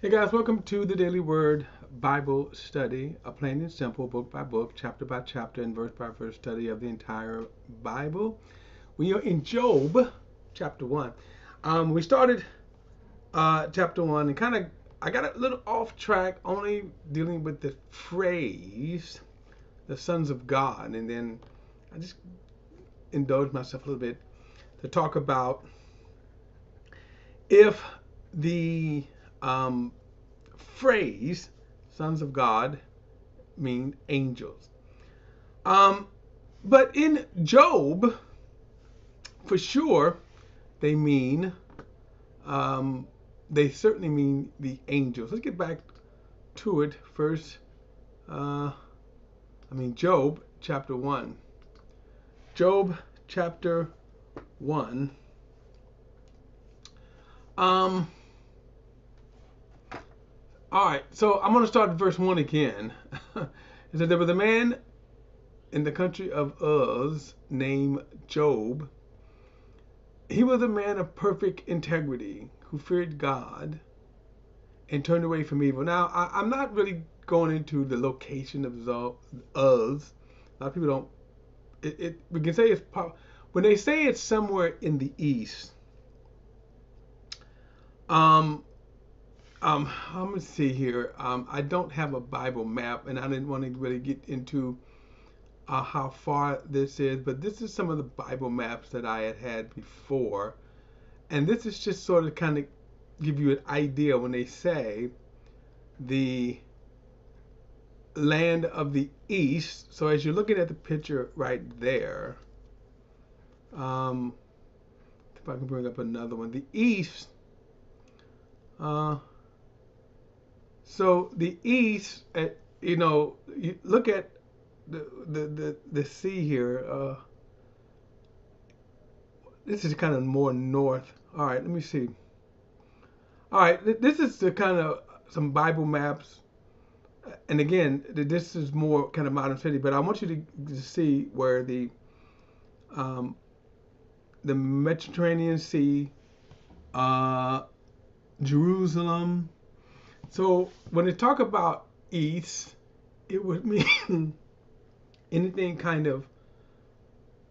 Hey guys, welcome to the Daily Word Bible Study, a plain and simple, book by book, chapter by chapter, and verse by verse study of the entire Bible. We are in Job, chapter 1. We started chapter 1 and I got a little off track, only dealing with the phrase, the sons of God, and then I just indulged myself a little bit to talk about if the phrase, sons of God, mean angels. Um, but in Job, for sure, they mean, um, they certainly mean the angels. Let's get back to it first. Job chapter 1. Job chapter 1. Um, all right, so I'm going to start at verse 1 again. It said, there was a man in the country of Uz named Job. He was a man of perfect integrity who feared God and turned away from evil. Now, I'm not really going into the location of Uz. A lot of people don't. We can say it's when they say it's somewhere in the east. I'm gonna see here. I don't have a Bible map, and I didn't want to really get into how far this is, but this is some of the Bible maps that I had before. And this is just sort of kind of give you an idea when they say the land of the east. So as you're looking at the picture right there, if I can bring up another one, the east. So the east, you look at the sea here. This is kind of more north. All right, let me see. All right, this is the kind of some Bible maps, and again, this is more kind of modern city. But I want you to see where um, the Mediterranean Sea, Jerusalem. So when they talk about east, it would mean anything kind of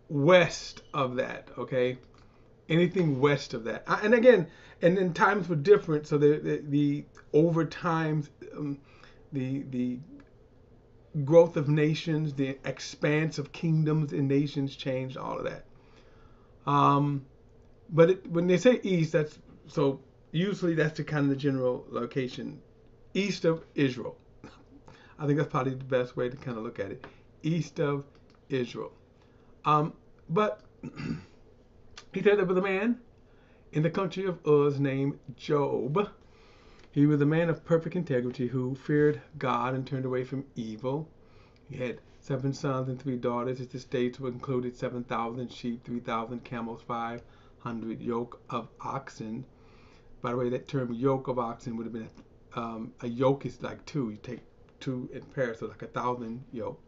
west of that. Okay, anything west of that. And again, and then times were different, so the over times, the growth of nations, the expanse of kingdoms and nations changed all of that. Um, but when they say east, that's so usually that's the kind of the general location, east of Israel. I think that's probably the best way to kind of look at it, east of Israel. But he said there was a man in the country of Uz named Job. He was a man of perfect integrity who feared God and turned away from evil. He had 7 sons and 3 daughters. His estates were included 7,000 sheep, 3,000 camels, 500 yoke of oxen. By the way, that term yoke of oxen would have been a yoke is like two. You take two in pairs, so like 1,000 yoke,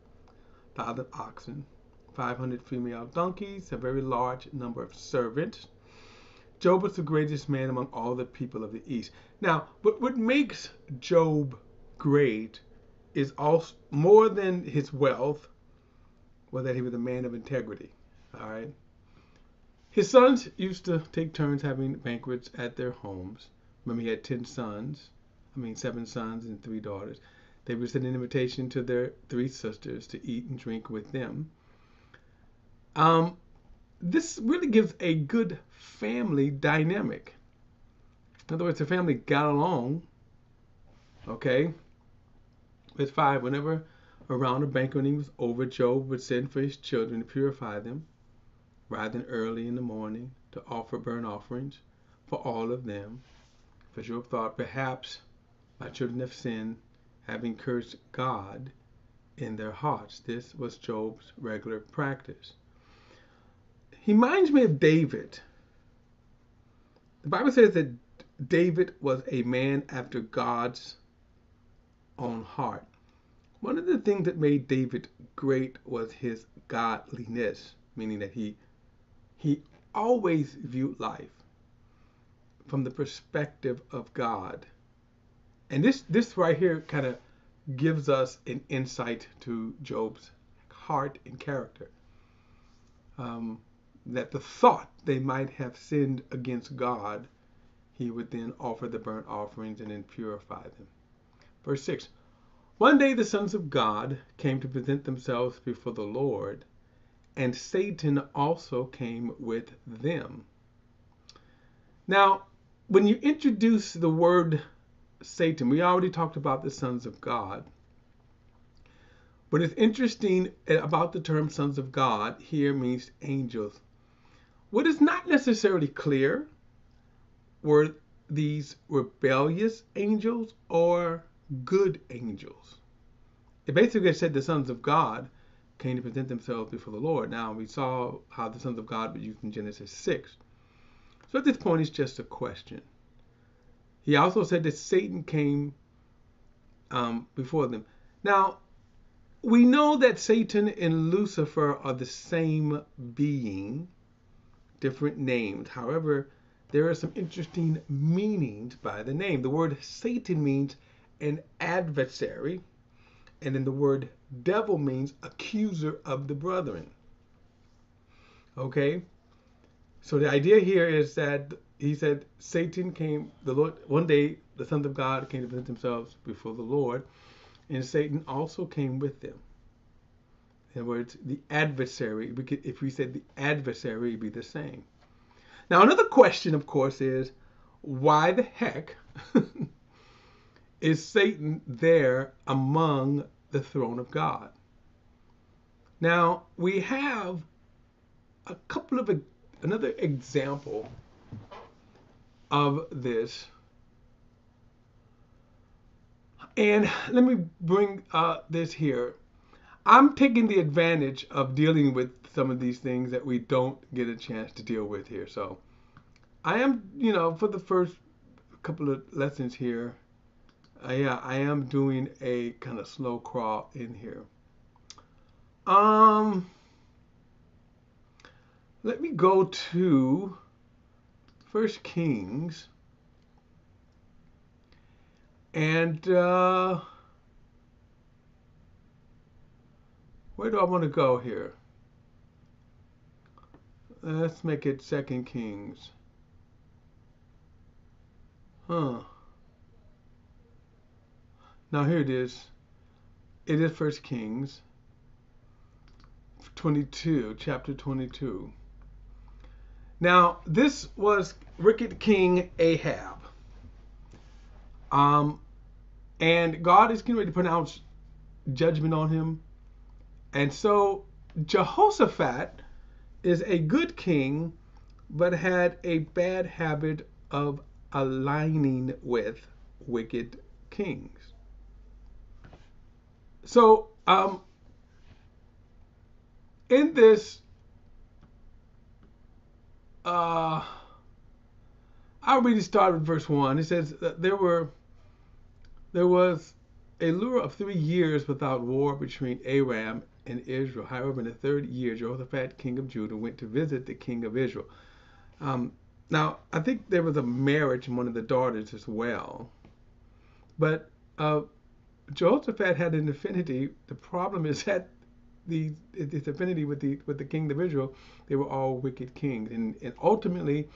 1,000 oxen, 500 female donkeys, a very large number of servants. Job was the greatest man among all the people of the East. Now, what makes Job great is also more than his wealth, was that he was a man of integrity. All right. His sons used to take turns having banquets at their homes. Remember, he had 7 sons and 3 daughters. They would send an invitation to their 3 sisters to eat and drink with them. This really gives a good family dynamic. In other words, the family got along, okay, with 5. Whenever a round of banqueting was over, Job would send for his children to purify them, rising early in the morning to offer burnt offerings for all of them. For Job thought, perhaps my children have sinned, having cursed God in their hearts. This was Job's regular practice. He reminds me of David. The Bible says that David was a man after God's own heart. One of the things that made David great was his godliness, meaning that he always viewed life from the perspective of God. And this right here kind of gives us an insight to Job's heart and character. That the thought they might have sinned against God, he would then offer the burnt offerings and then purify them. Verse 6. One day the sons of God came to present themselves before the Lord, and Satan also came with them. Now, when you introduce the word Satan, we already talked about the sons of God. But it's interesting about the term sons of God here means angels. What is not necessarily clear were these rebellious angels or good angels. It basically said the sons of God came to present themselves before the Lord. Now, we saw how the sons of God were used in Genesis 6. So at this point, it's just a question. He also said that Satan came before them. Now, we know that Satan and Lucifer are the same being, different names. However, there are some interesting meanings by the name. The word Satan means an adversary, and then the word devil means accuser of the brethren. Okay? So the idea here is that he said Satan came, the Lord, one day the sons of God came to present themselves before the Lord, and Satan also came with them. In other words, the adversary, if we said the adversary, it'd be the same. Now, another question, of course, is why the heck is Satan there among the throne of God? Now, we have another example of this. And let me bring this here. I'm taking the advantage of dealing with some of these things that we don't get a chance to deal with here. So I am, for the first couple of lessons here, I am doing a kind of slow crawl in here. Let me go to 1 Kings. And where do I want to go here? Let's make it 2 Kings. Now here it is. It is 1 Kings 22, chapter 22. Now, this was wicked King Ahab. And God is getting ready to pronounce judgment on him. And so Jehoshaphat is a good king, but had a bad habit of aligning with wicked kings. So, in this, I'll really start with verse 1. It says that there was a lure of 3 years without war between Aram and Israel. However, in the 3rd year, Jehoshaphat, king of Judah, went to visit the king of Israel. Now, I think there was a marriage in one of the daughters as well. But Jehoshaphat had an affinity. The problem is that his affinity with the king of Israel, they were all wicked kings. And ultimately,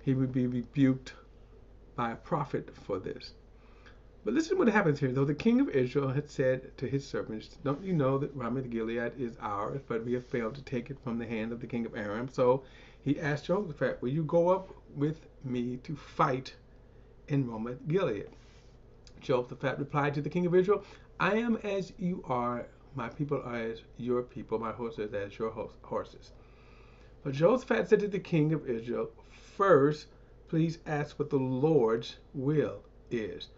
he would be rebuked by a prophet for this. But listen to what happens here. Though the king of Israel had said to his servants, "Don't you know that Ramoth Gilead is ours, but we have failed to take it from the hand of the king of Aram?" So he asked Jehoshaphat, "Will you go up with me to fight in Ramoth Gilead?" Jehoshaphat replied to the king of Israel, "I am as you are, my people are as your people, my horses as your horses." But Jehoshaphat said to the king of Israel, "First, please ask what the Lord's will is."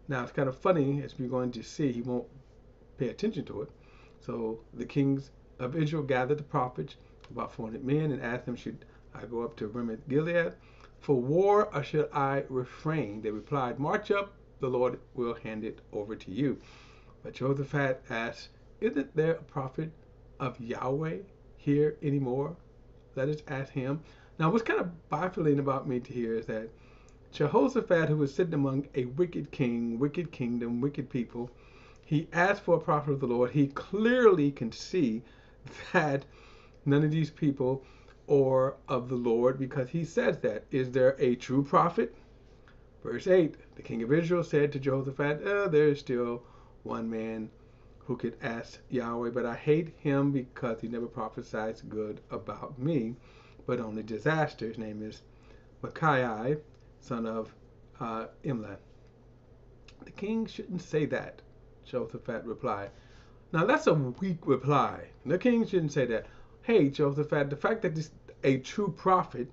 Now, it's kind of funny, as we're going to see, he won't pay attention to it. So the kings of Israel gathered the prophets, about 400 men, and asked them, "Should I go up to Ramoth Gilead for war, or should I refrain?" They replied, "March up, the Lord will hand it over to you." But Jehoshaphat asked, "Isn't there a prophet of Yahweh here anymore? Let us ask him." Now, what's kind of baffling about me to hear is that Jehoshaphat, who was sitting among a wicked king, wicked kingdom, wicked people, he asked for a prophet of the Lord. He clearly can see that none of these people are of the Lord, because he says that. Is there a true prophet? Verse 8, the king of Israel said to Jehoshaphat, there is still one man who could ask Yahweh, but I hate him because he never prophesies good about me, but only disaster. His name is Micaiah, son of Imlah. The king shouldn't say that, Jehoshaphat replied. Now that's a weak reply. The king shouldn't say that. Hey, Jehoshaphat, the fact that a true prophet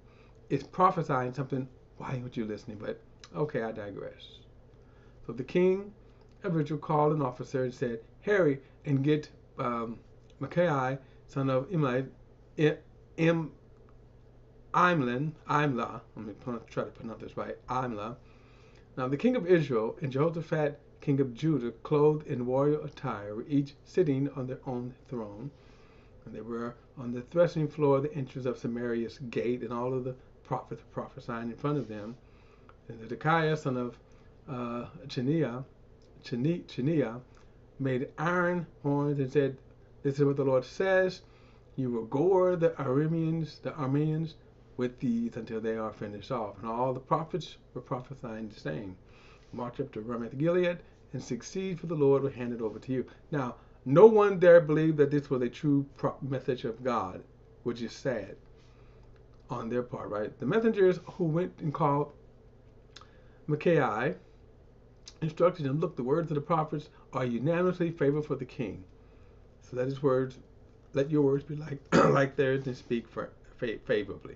is prophesying something, why aren't you listening? But okay, I digress. So the king of Israel called an officer and said, hurry and get Micaiah, son of Imlah, Imlah, let me try to pronounce this right, Imlah. Now the king of Israel and Jehoshaphat, king of Judah, clothed in royal attire, were each sitting on their own throne. And they were on the threshing floor of the entrance of Samaria's gate, and all of the prophets were prophesying in front of them. And Zedekiah, son of Cheniah, made iron horns and said, this is what the Lord says, you will gore the Arameans with these until they are finished off. And all the prophets were prophesying the same. March up to Ramoth Gilead and succeed, for the Lord will hand it over to you. Now, no one there believed that this was a true message of God, which is sad on their part, right? The messengers who went and called Micaiah instructed him, look, the words of the prophets are unanimously favorable for the king. So that his words, let your words be like like theirs, and speak favorably.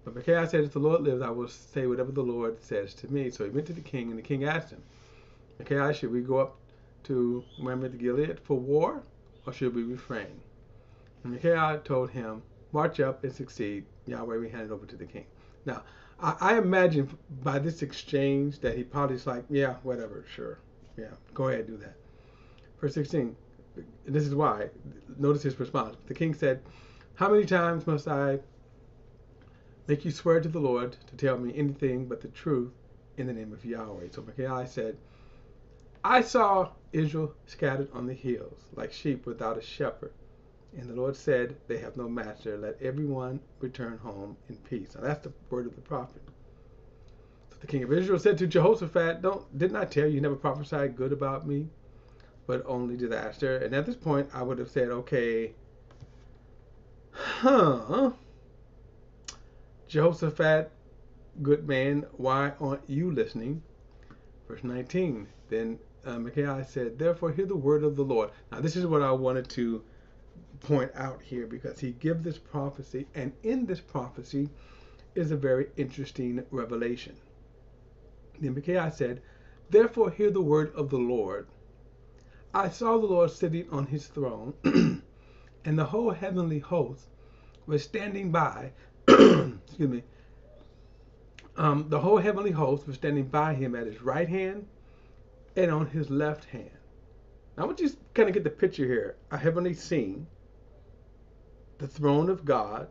But Micaiah said, if the Lord lives, I will say whatever the Lord says to me. So he went to the king, and the king asked him, Micaiah, should we go up to Ramoth Gilead for war, or should we refrain? And Micaiah told him, march up and succeed. Yahweh will hand it over to the king. Now, I imagine by this exchange that he probably is like, yeah, whatever, sure. Yeah, go ahead, do that. Verse 16, this is why. Notice his response. The king said, how many times must I make you swear to the Lord to tell me anything but the truth in the name of Yahweh? So Micaiah said, I saw Israel scattered on the hills like sheep without a shepherd. And the Lord said, they have no master. Let everyone return home in peace. Now that's the word of the prophet. So the king of Israel said to Jehoshaphat, didn't I tell you never prophesied good about me, but only disaster? And at this point, I would have said, okay, Jehoshaphat, good man, why aren't you listening? Verse 19, then Micaiah said, therefore hear the word of the Lord. Now this is what I wanted to point out here, because he gives this prophecy, and in this prophecy is a very interesting revelation. Then Micaiah said, therefore hear the word of the Lord. I saw the Lord sitting on his throne, and the whole heavenly host was standing by. Excuse me. The whole heavenly host was standing by him at his right hand and on his left hand. Now I want you to kind of get the picture here. A heavenly scene, the throne of God,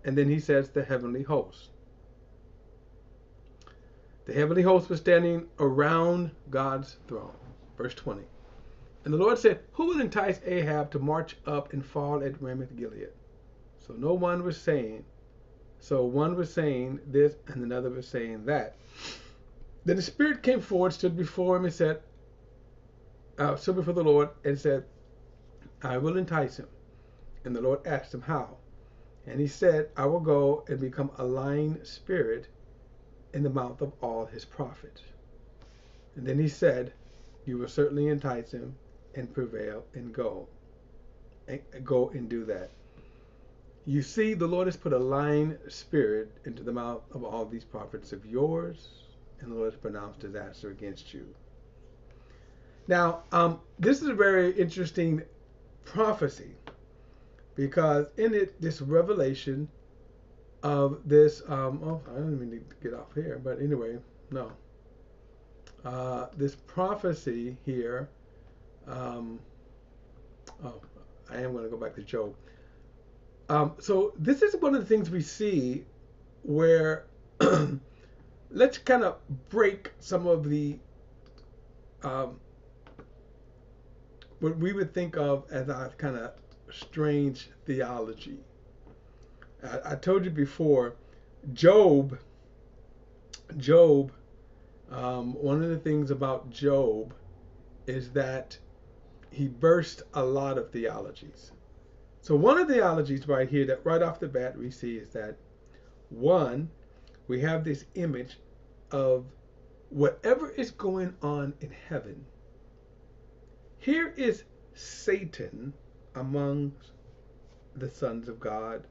and then he says the heavenly host. The heavenly host was standing around God's throne. Verse 20. And the Lord said, who will entice Ahab to march up and fall at Ramoth Gilead? So one was saying this, and another was saying that. Then the Spirit came forward, stood before him, and stood before the Lord, and said, I will entice him. And the Lord asked him, how? And he said, I will go and become a lying spirit in the mouth of all his prophets. And then he said, you will certainly entice him and prevail and go and do that. You see, the Lord has put a lying spirit into the mouth of all these prophets of yours, and the Lord has pronounced disaster against you. Now, this is a very interesting prophecy, because in it, this revelation of this, I don't even need to get off here, but anyway, no. This prophecy here, I am going to go back to Job. So this is one of the things we see where let's kind of break some of the um, what we would think of as our kind of strange theology. I told you before, Job. Job. One of the things about Job is that he burst a lot of theologies. So one of the theologies right here that right off the bat we see is that one, we have this image of whatever is going on in heaven. Here is Satan among the sons of God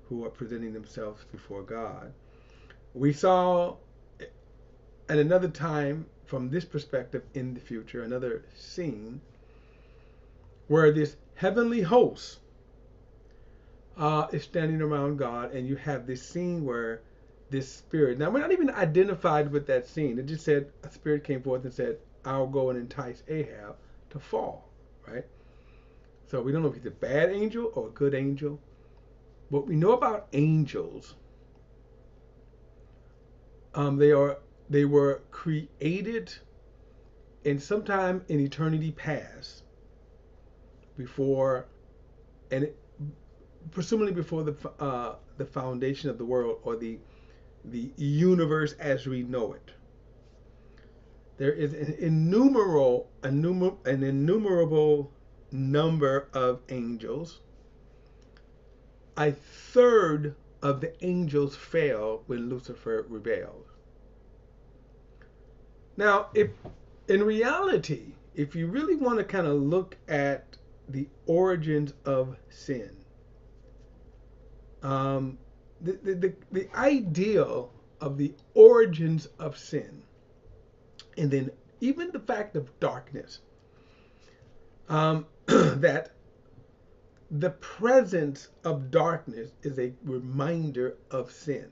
who are presenting themselves before God. We saw at another time from this perspective in the future, another scene where this heavenly host is standing around God, and you have this scene where this spirit. Now we're not even identified with that scene. It just said a spirit came forth and said, "I'll go and entice Ahab to fall." Right. So we don't know if he's a bad angel or a good angel. What we know about angels, they were created in sometime in eternity past, before, and presumably before the foundation of the world, or the universe as we know it. There is an innumerable number of angels. A third of the angels fell when Lucifer rebelled. Now, if in reality, if you really want to kind of look at the origins of sin, the ideal of the origins of sin, and then even the fact of darkness, that the presence of darkness is a reminder of sin.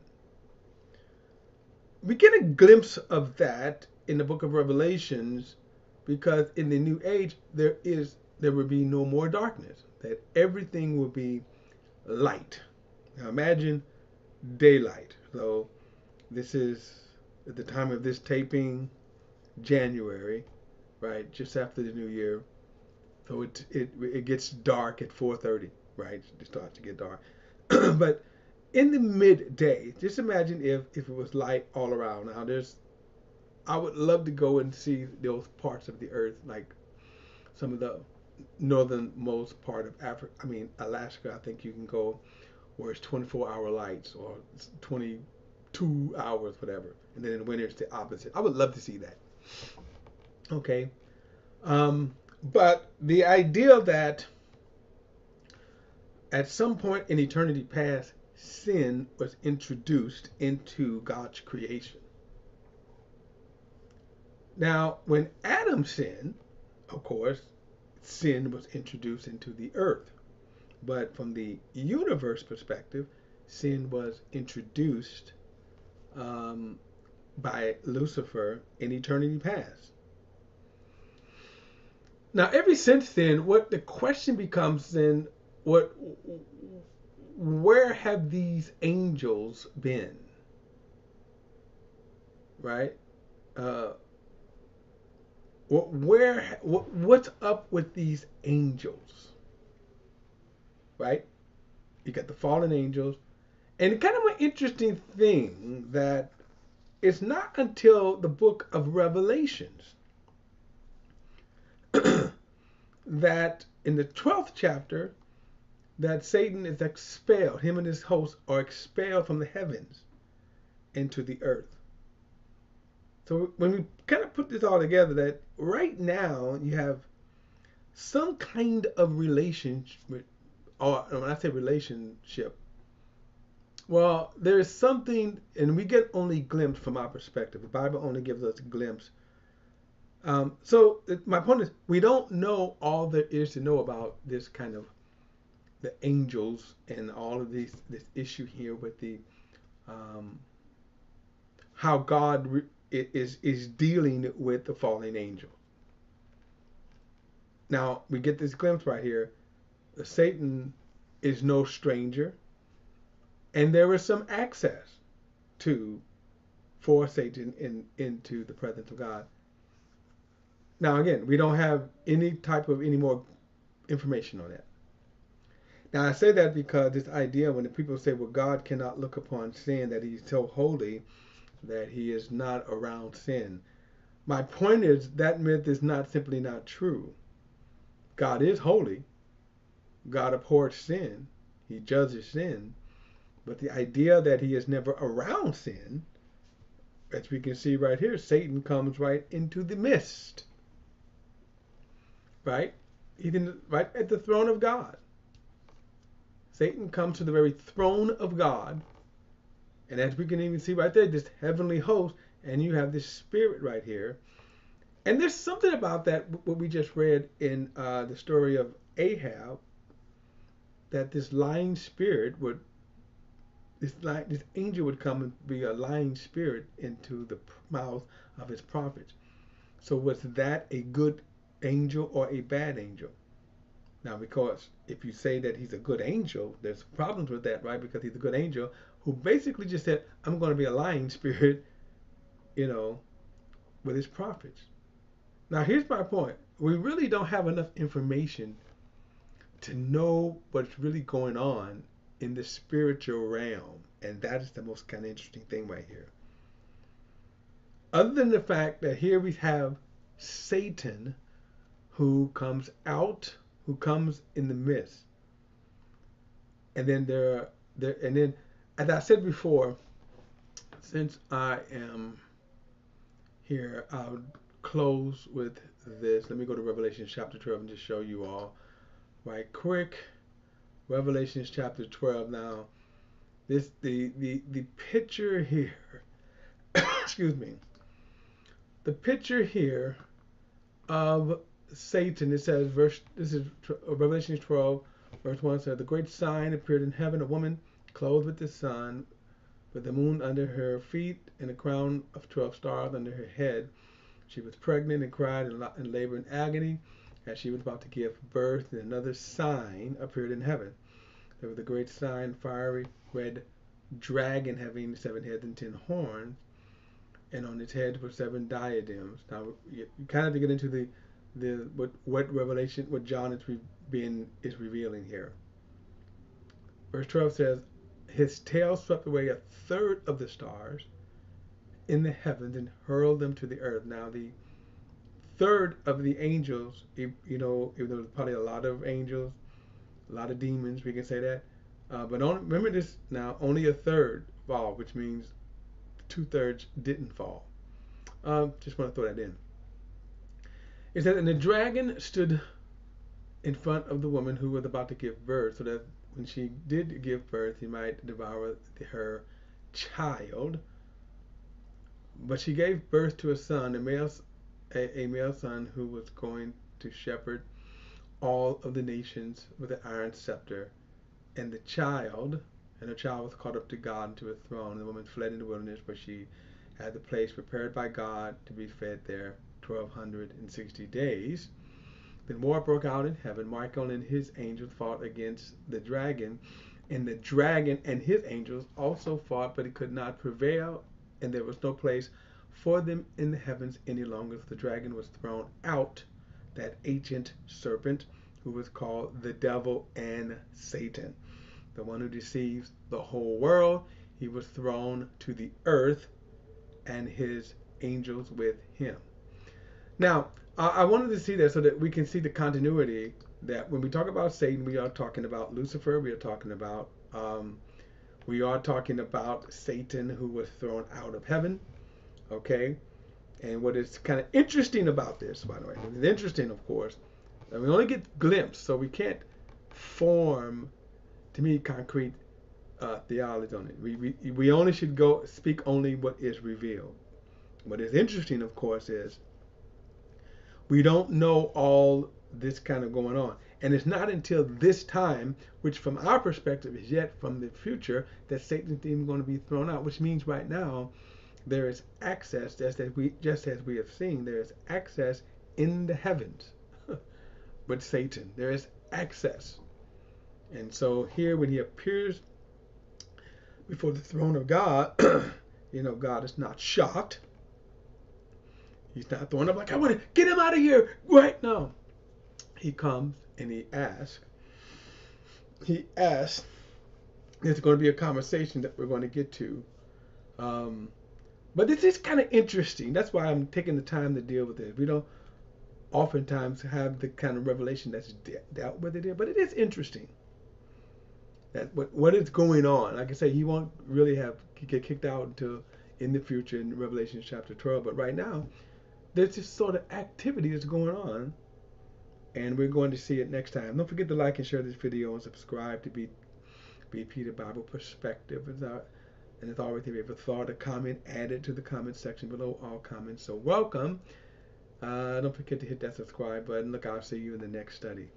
We get a glimpse of that in the book of Revelations, because in the new age there will be no more darkness, that everything will be light. Now imagine daylight. So this is at the time of this taping, January, right, just after the new year. So it gets dark at 4:30, right? It starts to get dark. But in the midday, just imagine if it was light all around. Now I would love to go and see those parts of the earth, like some of the northernmost part of Africa. I mean, Alaska, I think you can go where it's 24-hour lights, or 22 hours, whatever. And then in winter it's the opposite. I would love to see that. Okay. But the idea that at some point in eternity past, sin was introduced into God's creation. Now, when Adam sinned, of course, sin was introduced into the earth. But from the universe perspective, sin was introduced by Lucifer in eternity past. Now, ever since then, what the question becomes then, where have these angels been? Right? What's up with these angels? Right? You got the fallen angels. And kind of an interesting thing that it's not until the book of Revelations that in the 12th chapter that Satan is expelled. Him and his hosts are expelled from the heavens into the earth. So when we kind of put this all together, that right now you have some kind of relationship, or when I say relationship, well, there is something, and we get only a glimpse from our perspective. The Bible only gives us a glimpse. So my point is, we don't know all there is to know about this kind of the angels and all of this issue here with the how God is dealing with the fallen angel. Now we get this glimpse right here. Satan is no stranger, and there is some access to for Satan into the presence of God. Now again, we don't have any more information on that. Now I say that because this idea when the people say, well, God cannot look upon sin, that he's so holy that he is not around sin. My point is that myth is not simply not true. God is holy. God abhors sin. He judges sin. But the idea that he is never around sin, as we can see right here, Satan comes right into the midst. Right? Even right at the throne of God. Satan comes to the very throne of God. And as we can even see right there, this heavenly host, and you have this spirit right here. And there's something about that, what we just read in the story of Ahab, that this lying spirit would, this angel would come and be a lying spirit into the mouth of his prophets. So was that a good angel or a bad angel? Now, because if you say that he's a good angel, there's problems with that, right? Because he's a good angel who basically just said, I'm going to be a lying spirit, with his prophets. Now, here's my point. We really don't have enough information to know what's really going on in the spiritual realm. And that is the most kind of interesting thing right here. Other than the fact that here we have Satan who comes out, who comes in the midst. And then and then, as I said before, since I am here, I'll close with this. Let me go to Revelation chapter 12 and just show you all right quick. Revelation chapter 12. Now, the picture here, excuse me, the picture here of Satan, it says, this is Revelation 12, verse 1 says, the great sign appeared in heaven, a woman clothed with the sun, with the moon under her feet, and a crown of 12 stars under her head. She was pregnant and cried in labor and agony as she was about to give birth, and another sign appeared in heaven. There was a great sign, fiery red dragon having 7 heads and 10 horns, and on its head were 7 diadems. Now you kind of have to get into what Revelation, what John is revealing here. Verse 12 says, his tail swept away 1/3 of the stars in the heavens and hurled them to the earth. Now the 1/3 of the angels, even though there's probably a lot of angels, a lot of demons, we can say that. But remember this now, only 1/3 fall, which means 2/3 didn't fall. Just want to throw that in. It says, and the dragon stood in front of the woman who was about to give birth, so that when she did give birth, he might devour her child. But she gave birth to a son, a male son, who was going to shepherd all of the nations with an iron scepter. And her child was caught up to God and to a throne. The woman fled in the wilderness, where she had the place prepared by God to be fed there 1260 days. Then war broke out in heaven. Michael and his angels fought against the dragon, and the dragon and his angels also fought, but he could not prevail, and there was no place for them in the heavens any longer. So the dragon was thrown out, that ancient serpent who was called the devil and Satan, the one who deceives the whole world. He was thrown to the earth, and his angels with him. Now, I wanted to see that so that we can see the continuity, that when we talk about Satan, we are talking about Lucifer, we are talking about Satan, who was thrown out of heaven, okay? And what is kind of interesting about this, by the way, it's interesting, of course, that we only get glimpse, so we can't form, to me, concrete theology on it. We only should speak only what is revealed. What is interesting, of course, is we don't know all this kind of going on. And it's not until this time, which from our perspective is yet from the future, that Satan's even going to be thrown out, which means right now there is access, just as we have seen, there is access in the heavens with Satan. There is access. And so here when he appears before the throne of God, God is not shocked. He's not throwing up like, I want to get him out of here right now. He comes and he asks. He asks. There's going to be a conversation that we're going to get to. Um, but this is kind of interesting. That's why I'm taking the time to deal with it. We don't oftentimes have the kind of revelation that's dealt with it here, but it is interesting that what is going on. Like I say, he won't really get kicked out until in the future in Revelation chapter 12. But right now, there's this sort of activity that's going on, and we're going to see it next time. Don't forget to like and share this video and subscribe to BP the Bible Perspective. And as always, if you have a thought, a comment, add it to the comment section below all comments. So welcome. Don't forget to hit that subscribe button. Look, I'll see you in the next study.